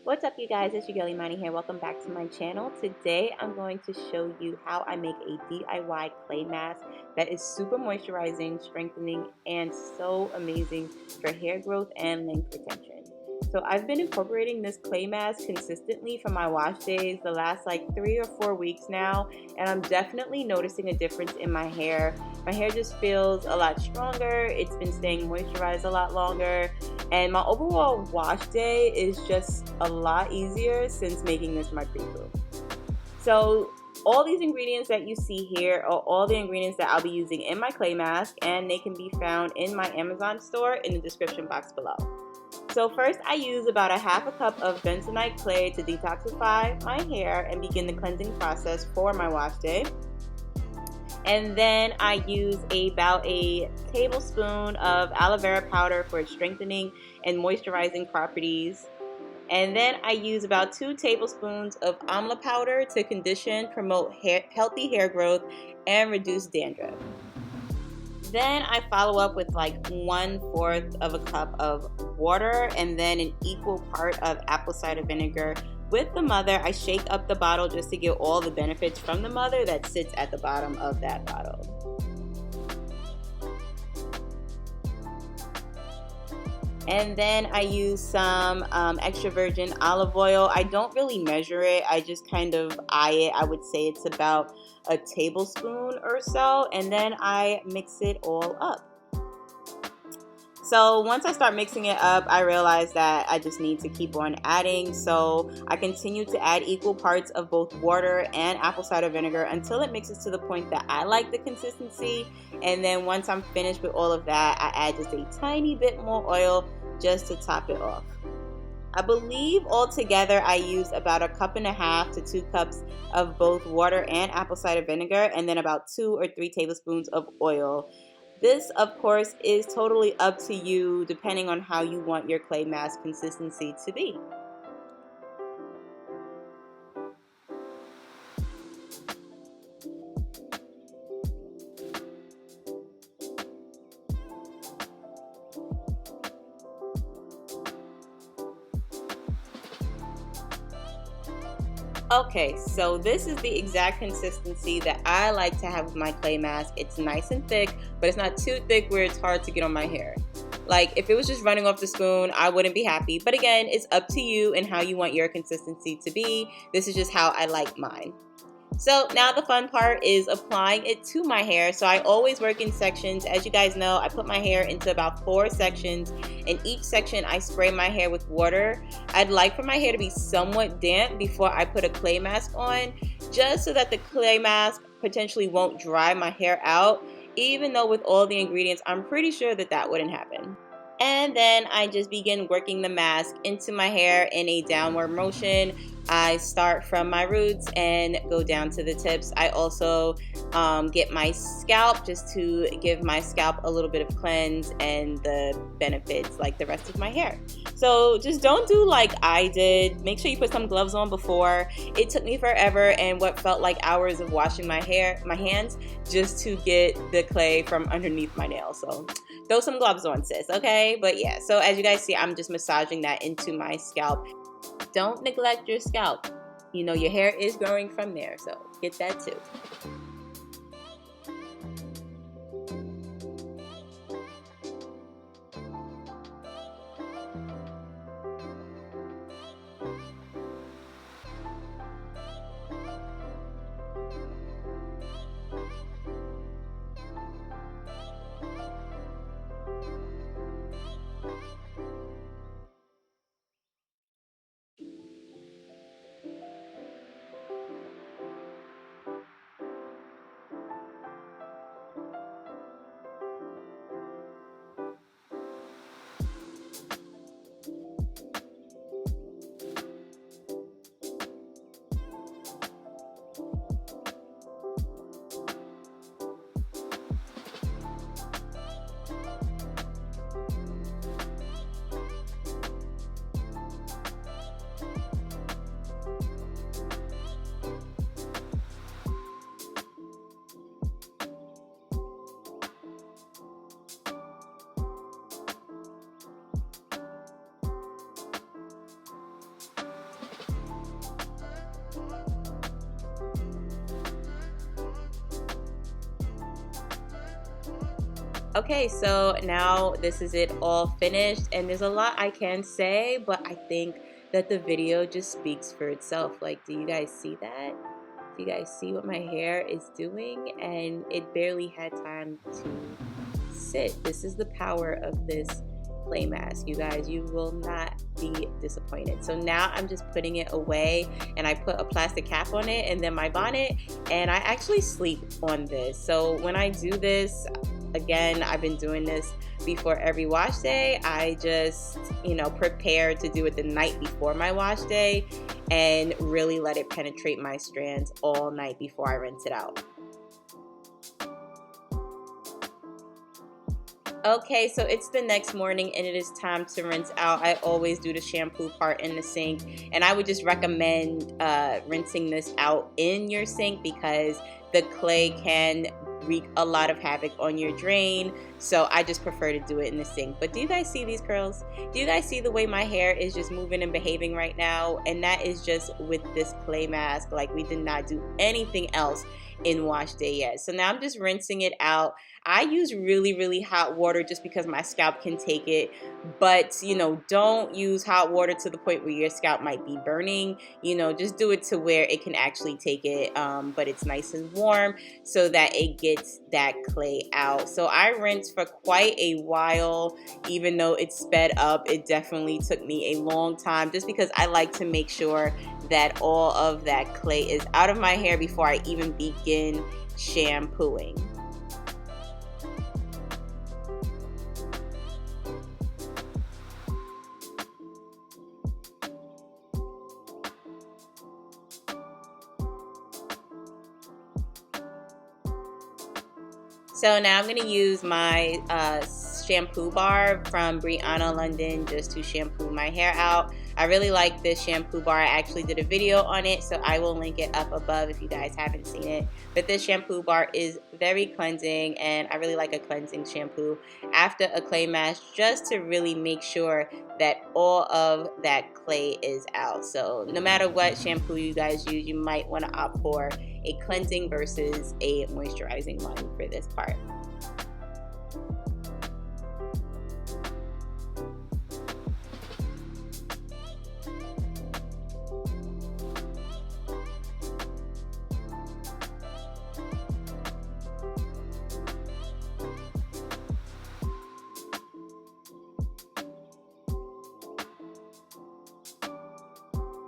What's up, you guys? It's your girl Imani here. Welcome back to my channel. Today I'm going to show you how I make a DIY clay mask that is super moisturizing, strengthening, and so amazing for hair growth and length retention. So I've been incorporating this clay mask consistently for my wash days the last like 3 or 4 weeks now, and I'm definitely noticing a difference in my hair. My hair just feels a lot stronger. It's been staying moisturized a lot longer, and my overall wash day is just a lot easier since making this my pre-poo. So all these ingredients that you see here are all the ingredients that I'll be using in my clay mask, and they can be found in my Amazon store in the description box below. So first I use about a half a cup of bentonite clay to detoxify my hair and begin the cleansing process for my wash day. And then I use about a tablespoon of aloe vera powder for its strengthening and moisturizing properties. And then I use about 2 tablespoons of amla powder to condition, promote healthy hair growth, and reduce dandruff. Then I follow up with like 1/4 of a cup of water and then an equal part of apple cider vinegar. With the mother, I shake up the bottle just to get all the benefits from the mother that sits at the bottom of that bottle. And then I use some extra virgin olive oil. I don't really measure it. I just kind of eye it. I would say it's about a tablespoon or so. And then I mix it all up. So once I start mixing it up, I realize that I just need to keep on adding. So I continue to add equal parts of both water and apple cider vinegar until it mixes to the point that I like the consistency. And then once I'm finished with all of that, I add just a tiny bit more oil just to top it off. I believe altogether I used about 1.5 cups to 2 cups of both water and apple cider vinegar, and then about 2 or 3 tablespoons of oil. This, of course, is totally up to you depending on how you want your clay mask consistency to be. Okay, so this is the exact consistency that I like to have with my clay mask. It's nice and thick, but it's not too thick where it's hard to get on my hair. Like, if it was just running off the spoon, I wouldn't be happy. But again, it's up to you and how you want your consistency to be. This is just how I like mine. So now the fun part is applying it to my hair. So I always work in sections. As you guys know, I put my hair into about 4 sections. In each section, I spray my hair with water. I'd like for my hair to be somewhat damp before I put a clay mask on, just so that the clay mask potentially won't dry my hair out, even though with all the ingredients, I'm pretty sure that that wouldn't happen. And then I just begin working the mask into my hair in a downward motion. I start from my roots and go down to the tips. I also get my scalp just to give my scalp a little bit of cleanse and the benefits like the rest of my hair. So just don't do like I did. Make sure you put some gloves on before. It took me forever and what felt like hours of washing my hands just to get the clay from underneath my nails. So throw some gloves on, sis, okay? But yeah, so as you guys see, I'm just massaging that into my scalp. Don't neglect your scalp. You know, your hair is growing from there, so get that too. Okay, so now this is it all finished, and there's a lot I can say, but I think that the video just speaks for itself. Like, do you guys see that? Do you guys see what my hair is doing? And it barely had time to sit. This is the power of this clay mask, you guys. You will not be disappointed. So now I'm just putting it away, and I put a plastic cap on it and then my bonnet, and I actually sleep on this. So when I do this, again, I've been doing this before every wash day. I just, prepare to do it the night before my wash day and really let it penetrate my strands all night before I rinse it out. Okay, so it's the next morning and it is time to rinse out. I always do the shampoo part in the sink, and I would just recommend rinsing this out in your sink because the clay can wreak a lot of havoc on your drain. So I just prefer to do it in the sink. But do you guys see these curls? Do you guys see the way my hair is just moving and behaving right now? And that is just with this clay mask. Like, we did not do anything else in wash day yet. So now I'm just rinsing it out. I use really, really hot water just because my scalp can take it. But, don't use hot water to the point where your scalp might be burning. Just do it to where it can actually take it, but it's nice and warm so that it gets that clay out. So I rinsed for quite a while, even though it's sped up. It definitely took me a long time just because I like to make sure that all of that clay is out of my hair before I even begin shampooing. So now I'm going to use my shampoo bar from Brianna London just to shampoo my hair out. I really like this shampoo bar. I actually did a video on it, so I will link it up above if you guys haven't seen it. But this shampoo bar is very cleansing, and I really like a cleansing shampoo after a clay mask just to really make sure that all of that clay is out. So no matter what shampoo you guys use, you might want to opt for a cleansing versus a moisturizing one for this part.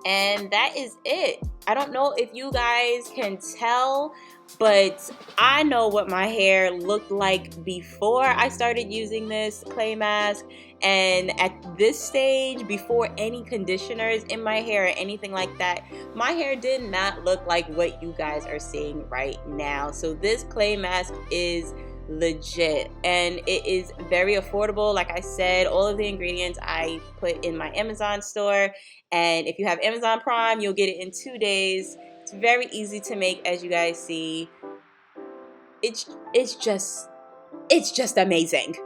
And that is it. I don't know if you guys can tell, but I know what my hair looked like before I started using this clay mask. And at this stage, before any conditioners in my hair or anything like that, my hair did not look like what you guys are seeing right now. So this clay mask is legit, and it is very affordable. Like I said, all of the ingredients I put in my Amazon store, and if you have Amazon Prime, you'll get it in 2 days. It's very easy to make, as you guys see. It's just amazing.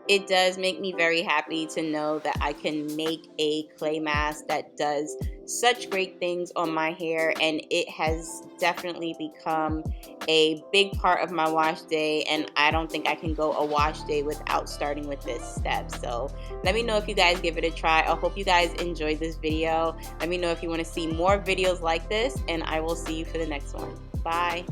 It does make me very happy to know that I can make a clay mask that does such great things on my hair, and it has definitely become a big part of my wash day, and I don't think I can go a wash day without starting with this step. So let me know if you guys give it a try. I hope you guys enjoyed this video. Let me know if you want to see more videos like this, and I will see you for the next one. Bye.